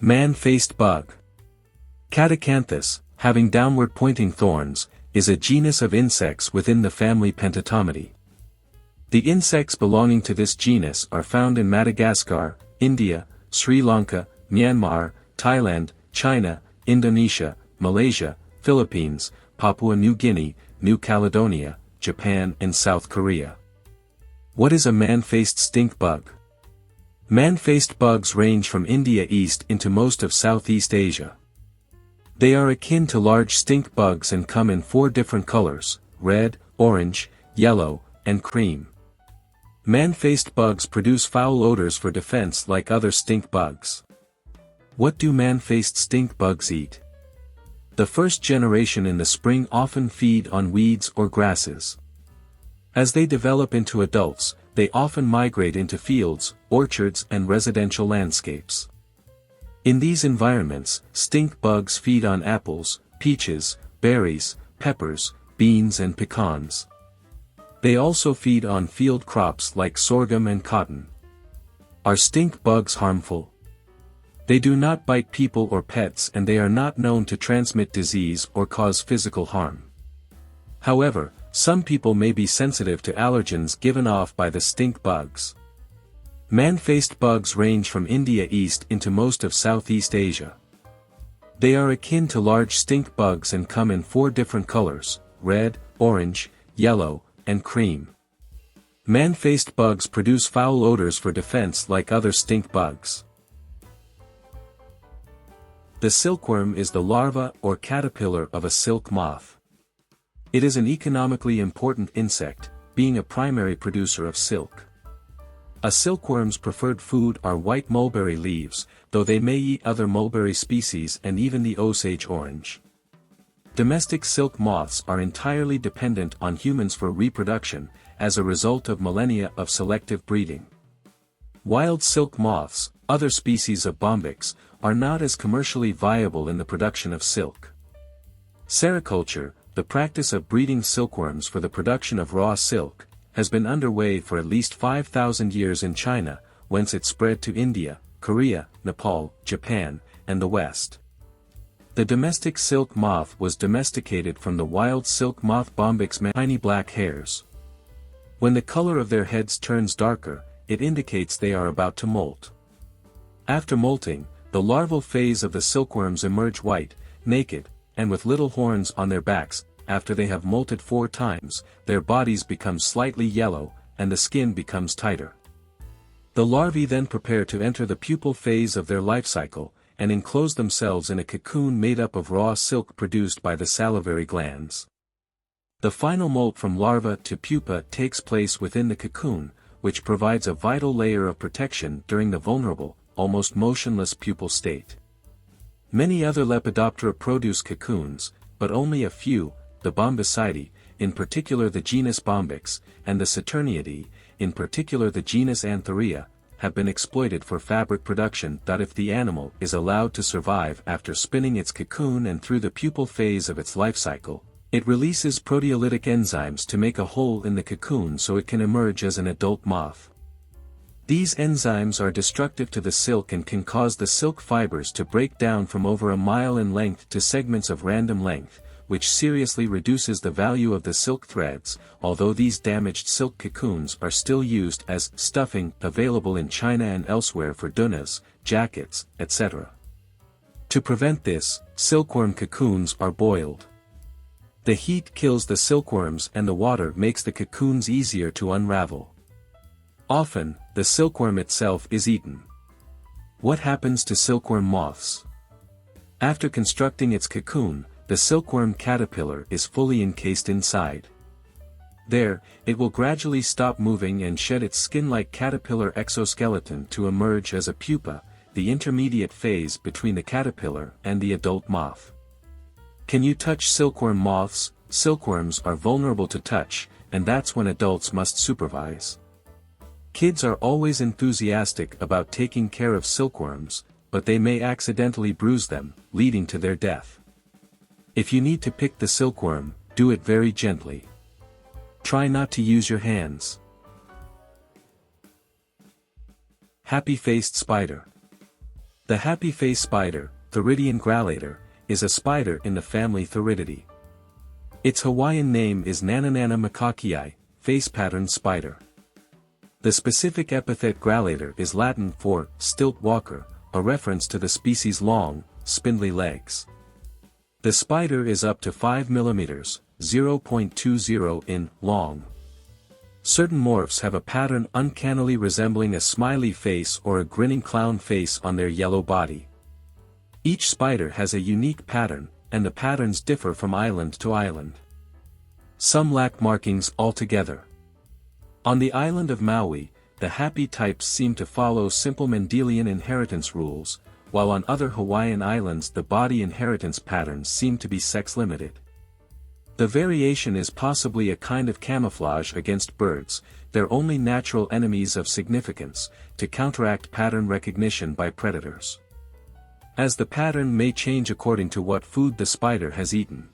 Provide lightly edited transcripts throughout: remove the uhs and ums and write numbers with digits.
Man-faced bug. Catacanthus, having downward-pointing thorns, is a genus of insects within the family Pentatomidae. The insects belonging to this genus are found in Madagascar, India, Sri Lanka, Myanmar, Thailand, China, Indonesia, Malaysia, Philippines, Papua New Guinea, New Caledonia, Japan and South Korea. What is a man-faced stink bug? Man-faced bugs range from India east into most of Southeast Asia. They are akin to large stink bugs and come in 4 different colors: red, orange, yellow, and cream. Man-faced bugs produce foul odors for defense like other stink bugs. What do man-faced stink bugs eat? The first generation in the spring often feed on weeds or grasses. As they develop into adults, they often migrate into fields, orchards and residential landscapes. In these environments, stink bugs feed on apples, peaches, berries, peppers, beans and pecans. They also feed on field crops like sorghum and cotton. Are stink bugs harmful? They do not bite people or pets and they are not known to transmit disease or cause physical harm. However, some people may be sensitive to allergens given off by the stink bugs. Man-faced bugs range from India east into most of Southeast Asia. They are akin to large stink bugs and come in 4 different colors: red, orange, yellow, and cream. Man-faced bugs produce foul odors for defense like other stink bugs. The silkworm is the larva or caterpillar of a silk moth. It is an economically important insect, being a primary producer of silk. A silkworm's preferred food are white mulberry leaves, though they may eat other mulberry species and even the Osage orange. Domestic silk moths are entirely dependent on humans for reproduction, as a result of millennia of selective breeding. Wild silk moths, other species of bombyx, are not as commercially viable in the production of silk. Sericulture, the practice of breeding silkworms for the production of raw silk, has been underway for at least 5,000 years in China, whence it spread to India, Korea, Nepal, Japan, and the West. The domestic silk moth was domesticated from the wild silk moth bombyx tiny black hairs. When the color of their heads turns darker, it indicates they are about to molt. After molting, the larval phase of the silkworms emerge white, naked, and with little horns on their backs. After they have molted 4 times, their bodies become slightly yellow, and the skin becomes tighter. The larvae then prepare to enter the pupal phase of their life cycle, and enclose themselves in a cocoon made up of raw silk produced by the salivary glands. The final molt from larva to pupa takes place within the cocoon, which provides a vital layer of protection during the vulnerable, almost motionless pupal state. Many other Lepidoptera produce cocoons, but only a few, the Bombycidae, in particular the genus Bombyx, and the Saturniidae, in particular the genus Antheria, have been exploited for fabric production. If the animal is allowed to survive after spinning its cocoon and through the pupal phase of its life cycle, it releases proteolytic enzymes to make a hole in the cocoon so it can emerge as an adult moth. These enzymes are destructive to the silk and can cause the silk fibers to break down from over a mile in length to segments of random length, which seriously reduces the value of the silk threads, although these damaged silk cocoons are still used as stuffing available in China and elsewhere for dunas, jackets, etc. To prevent this, silkworm cocoons are boiled. The heat kills the silkworms and the water makes the cocoons easier to unravel. Often, the silkworm itself is eaten. What happens to silkworm moths? After constructing its cocoon, the silkworm caterpillar is fully encased inside. There, it will gradually stop moving and shed its skin-like caterpillar exoskeleton to emerge as a pupa, the intermediate phase between the caterpillar and the adult moth. Can you touch silkworm moths? Silkworms are vulnerable to touch, and that's when adults must supervise. Kids are always enthusiastic about taking care of silkworms, but they may accidentally bruise them, leading to their death. If you need to pick the silkworm, do it very gently. Try not to use your hands. Happy-faced spider. The happy-face spider, Theridion grallator, is a spider in the family Therididae. Its Hawaiian name is Nananana macaquei, face-patterned spider. The specific epithet grallator is Latin for stilt walker, a reference to the species' long, spindly legs. The spider is up to 5 mm, 0.20 in, long. Certain morphs have a pattern uncannily resembling a smiley face or a grinning clown face on their yellow body. Each spider has a unique pattern, and the patterns differ from island to island. Some lack markings altogether. On the island of Maui, the happy types seem to follow simple Mendelian inheritance rules, while on other Hawaiian islands the body inheritance patterns seem to be sex-limited. The variation is possibly a kind of camouflage against birds, their only natural enemies of significance, to counteract pattern recognition by predators. As the pattern may change according to what food the spider has eaten.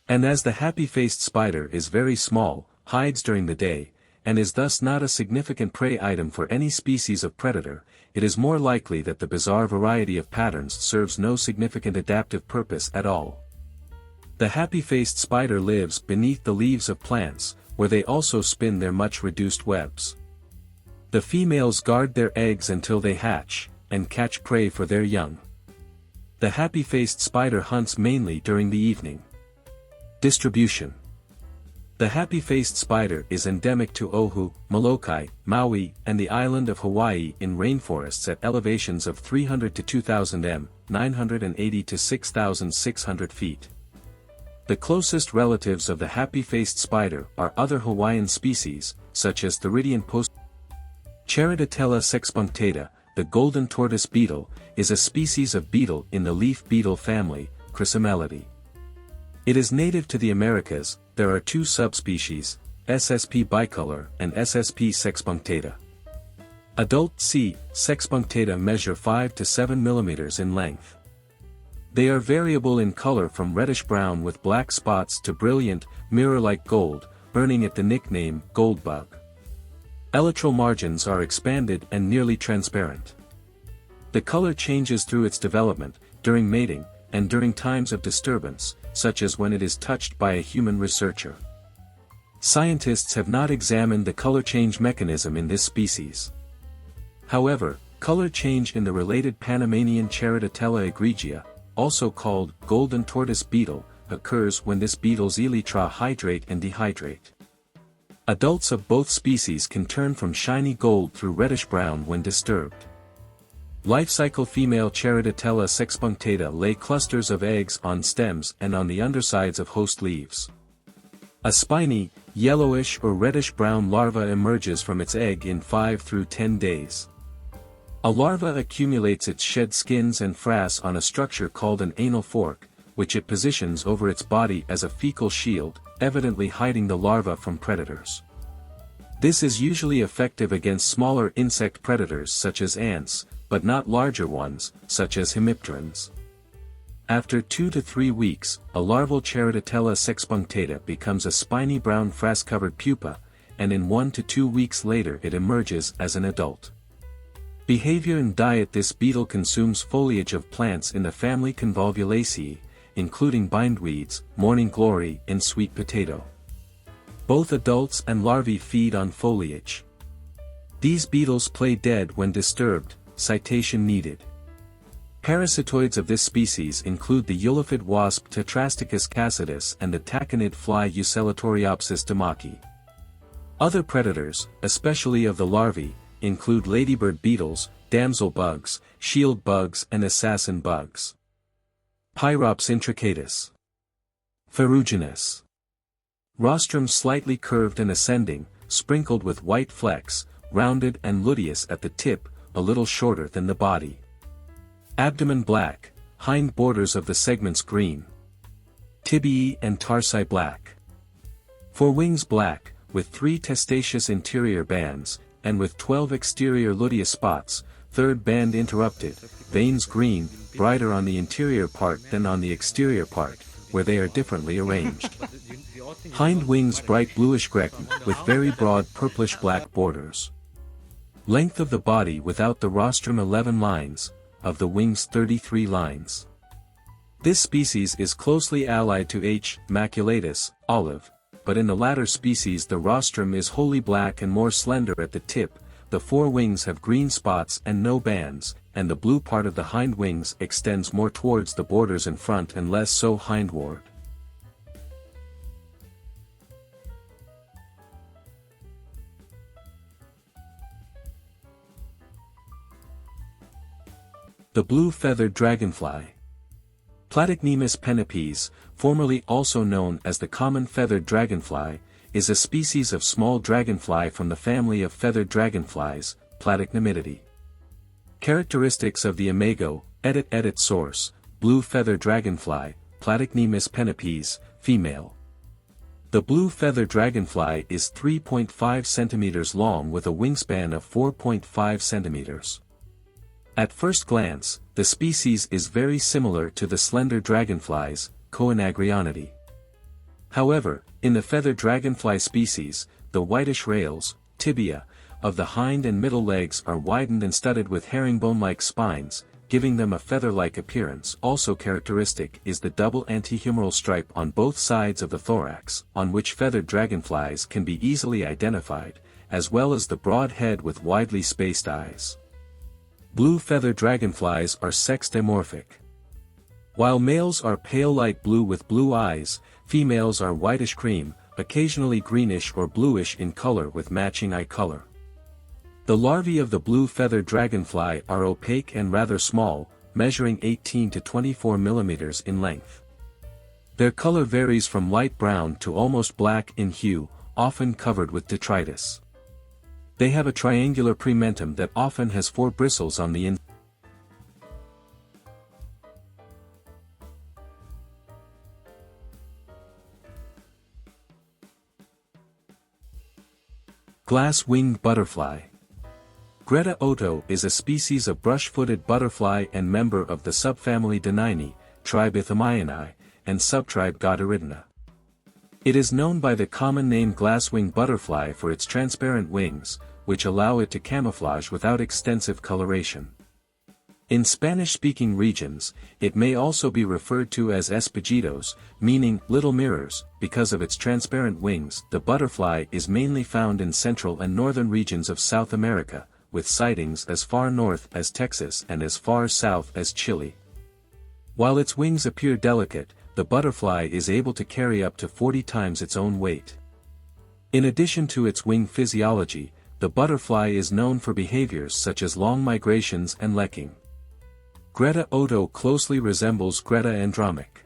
And as the happy-faced spider is very small, hides during the day, and is thus not a significant prey item for any species of predator, it is more likely that the bizarre variety of patterns serves no significant adaptive purpose at all. The happy-faced spider lives beneath the leaves of plants, where they also spin their much reduced webs. The females guard their eggs until they hatch, and catch prey for their young. The happy-faced spider hunts mainly during the evening. Distribution. The happy-faced spider is endemic to Oahu, Molokai, Maui, and the island of Hawaii in rainforests at elevations of 300 to 2000 m, 980 to 6,600 feet. The closest relatives of the happy-faced spider are other Hawaiian species, such as Theridion post. Cheretotella sexpunctata, the golden tortoise beetle, is a species of beetle in the leaf beetle family, Chrysomelidae. It is native to the Americas. There are two subspecies, SSP bicolor and SSP sexpunctata. Adult C. sexpunctata measure 5 to 7 mm in length. They are variable in color from reddish-brown with black spots to brilliant, mirror-like gold, earning it the nickname goldbug. Elytral margins are expanded and nearly transparent. The color changes through its development, during mating, and during times of disturbance, such as when it is touched by a human researcher. Scientists have not examined the color change mechanism in this species. However, color change in the related Panamanian Cheretotella egregia, also called golden tortoise beetle, occurs when this beetle's elytra hydrate and dehydrate. Adults of both species can turn from shiny gold through reddish-brown when disturbed. Life cycle female Cheretotella sexpunctata lay clusters of eggs on stems and on the undersides of host leaves. A spiny, yellowish or reddish-brown larva emerges from its egg in 5 through 10 days. A larva accumulates its shed skins and frass on a structure called an anal fork, which it positions over its body as a fecal shield, evidently hiding the larva from predators. This is usually effective against smaller insect predators such as ants, but not larger ones, such as hemipterans. After 2 to 3 weeks, a larval Cheretotella sexpunctata becomes a spiny brown frass-covered pupa, and in 1 to 2 weeks later it emerges as an adult. Behavior and diet. This beetle consumes foliage of plants in the family Convolvulaceae, including bindweeds, morning glory and sweet potato. Both adults and larvae feed on foliage. These beetles play dead when disturbed, citation needed. Parasitoids of this species include the eulipid wasp Tetrasticus cassidus and the taconid fly Eucelatoriopsis damaki. Other predators, especially of the larvae, include ladybird beetles, damsel bugs, shield bugs and assassin bugs. Pyrops intricatus. Ferruginous. Rostrum slightly curved and ascending, sprinkled with white flecks, rounded and luteous at the tip, a little shorter than the body. Abdomen black, hind borders of the segments green. Tibiae and tarsi black. Forewings black, with 3 testaceous interior bands, and with 12 exterior luteous spots, third band interrupted, veins green, brighter on the interior part than on the exterior part, where they are differently arranged. Hind wings bright bluish-grecken, with very broad purplish-black borders. Length of the body without the rostrum 11 lines, of the wing's 33 lines. This species is closely allied to H. maculatus, olive, but in the latter species the rostrum is wholly black and more slender at the tip, the forewings have green spots and no bands, and the blue part of the hind wings extends more towards the borders in front and less so hindward. The blue feathered dragonfly. Platycnemus penipes, formerly also known as the common feathered dragonfly, is a species of small dragonfly from the family of feathered dragonflies, Platycnemidae. Characteristics of the imago, edit source, blue feathered dragonfly, Platycnemus penipes, female. The blue feathered dragonfly is 3.5 cm long with a wingspan of 4.5 cm. At first glance, the species is very similar to the slender dragonflies, Coenagrionidae. However, in the feathered dragonfly species, the whitish rails, tibia, of the hind and middle legs are widened and studded with herringbone-like spines, giving them a feather-like appearance. Also characteristic is the double antehumeral stripe on both sides of the thorax, on which feathered dragonflies can be easily identified, as well as the broad head with widely spaced eyes. Blue feathered dragonflies are sex dimorphic. While males are pale light blue with blue eyes, females are whitish cream, occasionally greenish or bluish in color with matching eye color. The larvae of the blue feathered dragonfly are opaque and rather small, measuring 18 to 24 mm in length. Their color varies from light brown to almost black in hue, often covered with detritus. They have a triangular prementum that often has 4 bristles on the inside. Glass-winged butterfly. Greta Otto is a species of brush-footed butterfly and member of the subfamily Danainae, tribe Ithomyinae, and subtribe Goderidina. It is known by the common name glass-winged butterfly for its transparent wings, which allow it to camouflage without extensive coloration. In Spanish-speaking regions, it may also be referred to as espejitos, meaning little mirrors. Because of its transparent wings, the butterfly is mainly found in central and northern regions of South America, with sightings as far north as Texas and as far south as Chile. While its wings appear delicate, the butterfly is able to carry up to 40 times its own weight. In addition to its wing physiology, the butterfly is known for behaviors such as long migrations and lekking. Greta Otto closely resembles Greta andromic.